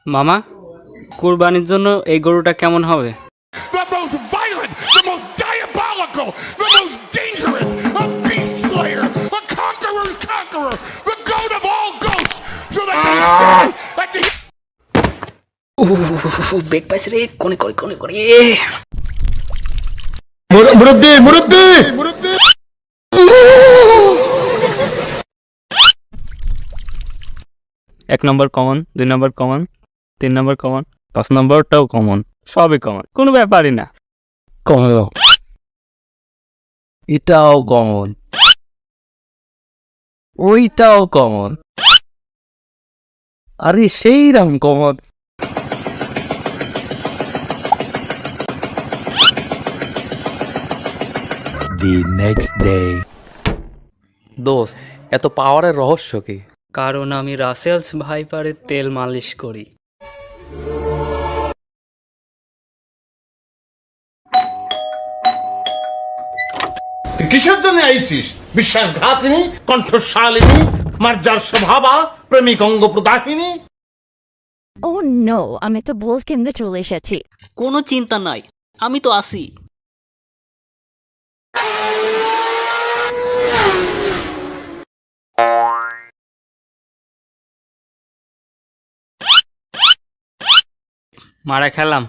মামা, কুরবানির জন্য এই গরুটা কেমন হবে? The most violent, the most diabolical, the most dangerous, a beast slayer, a conqueror's conqueror, the goat of all goats, so that they say that the বেগ পাইছে রে, কোনে করে কোনে করে। মুরব্বি মুরব্বি এক নম্বর কমন, 2 নম্বর কমন, 3 নম্বর কমন, 5 নম্বরটাও কমন, সবই কমন, কোনো ব্যাপারই না। কমন, এটাও কমন, ওইটাও কমন, আরে সেই রকম কমন। The next day. দোস্ত, এত পাওয়ারের রহস্য কি? কারণ আমি রাসেলস ভাইপারের তেল মালিশ করি। কিসের জন্য আইসিস? বিশ্বাসঘাতিনী, কণ্ঠশালিনী, মার্জার স্বভাবা, প্রেমিক অঙ্গ প্রদাহিনী। ও নো, আমি তো বল কেন্দ্রে চলে এসেছি। কোনো চিন্তা নাই, আমি তো আছি। মারা খেলাম।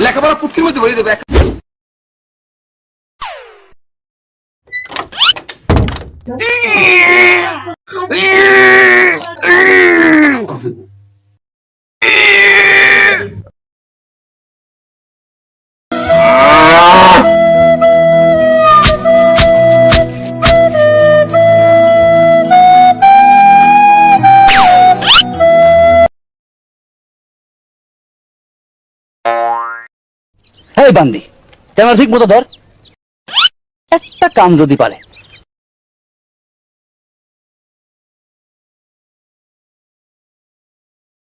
লেখাপড়া পুটকির মধ্যে ভরে দেবে। এই বান্দি, ক্যামেরা ঠিক মতো ধর। একটা কাম যদি পারে